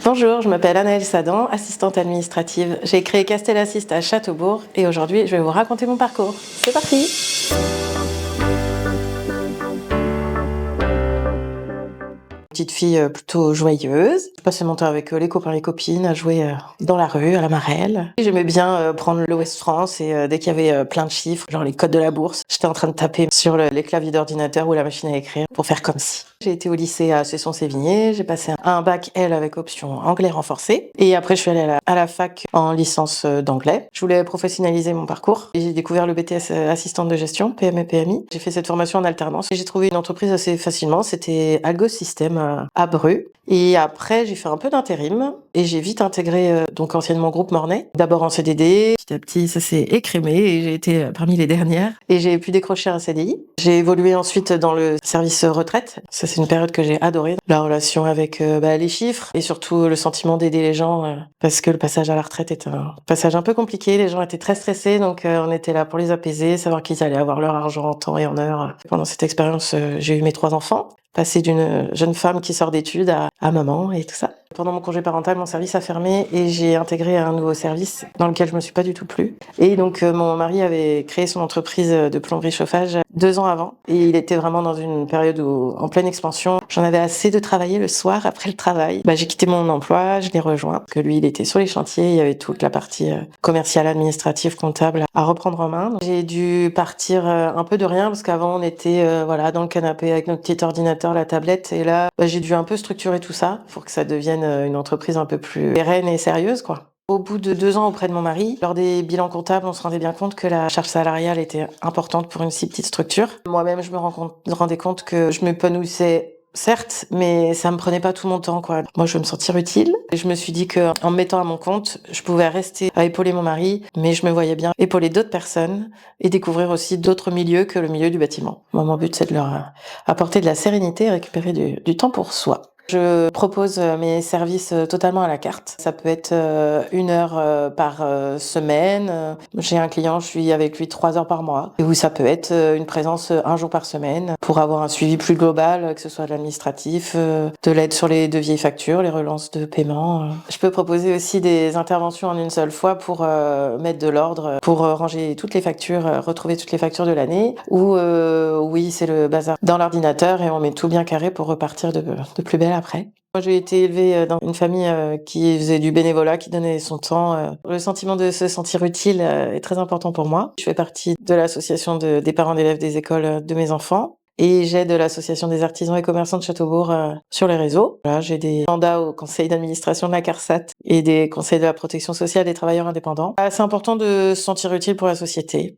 Bonjour, je m'appelle Anaëlle Sadan, assistante administrative. J'ai créé Castel Assist à Châteaubourg et aujourd'hui je vais vous raconter mon parcours. C'est parti! Petite fille plutôt joyeuse. Je passais mon temps avec les copains et les copines à jouer dans la rue, à la marelle. J'aimais bien prendre le West France et dès qu'il y avait plein de chiffres, genre les codes de la bourse, j'étais en train de taper sur les claviers d'ordinateur ou la machine à écrire pour faire comme si. J'ai été au lycée à Cesson-Sévigné, j'ai passé un bac L avec option anglais renforcé et après je suis allée à la fac en licence d'anglais. Je voulais professionnaliser mon parcours et j'ai découvert le BTS assistante de gestion, PME PMI. J'ai fait cette formation en alternance et j'ai trouvé une entreprise assez facilement, c'était Algo System à Bru. Et après, j'ai fait un peu d'intérim et j'ai vite intégré donc anciennement Groupe Mornay. D'abord en CDD, petit à petit ça s'est écrémé et j'ai été parmi les dernières et j'ai pu décrocher un CDI. J'ai évolué ensuite dans le service retraite. Ça c'est une période que j'ai adorée. La relation avec les chiffres et surtout le sentiment d'aider les gens parce que le passage à la retraite est un passage un peu compliqué. Les gens étaient très stressés donc on était là pour les apaiser, savoir qu'ils allaient avoir leur argent en temps et en heure. Pendant cette expérience, j'ai eu mes 3 enfants. Passer d'une jeune femme qui sort d'études à maman et tout ça. Pendant mon congé parental, mon service a fermé et j'ai intégré un nouveau service dans lequel je me suis pas du tout plu. Et donc mon mari avait créé son entreprise de plomberie chauffage 2 ans avant et il était vraiment dans une période en pleine expansion. J'en avais assez de travailler le soir après le travail. J'ai quitté mon emploi, je l'ai rejoint parce que lui il était sur les chantiers, il y avait toute la partie commerciale, administrative, comptable à reprendre en main. J'ai dû partir un peu de rien parce qu'avant on était dans le canapé avec notre petit ordinateur, la tablette et là j'ai dû un peu structurer tout ça pour que ça devienne une entreprise un peu plus pérenne et sérieuse quoi. Au bout de 2 ans auprès de mon mari, lors des bilans comptables, on se rendait bien compte que la charge salariale était importante pour une si petite structure. Moi-même, je me rendais compte que je m'épanouissais certes, mais ça me prenait pas tout mon temps, quoi. Moi, je veux me sentir utile. Et je me suis dit que, en me mettant à mon compte, je pouvais rester à épauler mon mari, mais je me voyais bien épauler d'autres personnes et découvrir aussi d'autres milieux que le milieu du bâtiment. Moi, mon but, c'est de leur apporter de la sérénité et récupérer du temps pour soi. Je propose mes services totalement à la carte. Ça peut être 1 heure par semaine. J'ai un client, je suis avec lui 3 heures par mois. Ou ça peut être une présence 1 jour par semaine pour avoir un suivi plus global, que ce soit de l'administratif, de l'aide sur les devis et factures, les relances de paiement. Je peux proposer aussi des interventions en une seule fois pour mettre de l'ordre, pour ranger toutes les factures, retrouver toutes les factures de l'année. Ou oui, c'est le bazar dans l'ordinateur et on met tout bien carré pour repartir de plus belle après. Moi, j'ai été élevée dans une famille qui faisait du bénévolat, qui donnait son temps. Le sentiment de se sentir utile est très important pour moi. Je fais partie de l'association des parents d'élèves des écoles de mes enfants. Et j'aide l'association des artisans et commerçants de Châteaubourg sur les réseaux. Voilà, j'ai des mandats au conseil d'administration de la CARSAT et des conseils de la protection sociale des travailleurs indépendants. C'est important de se sentir utile pour la société.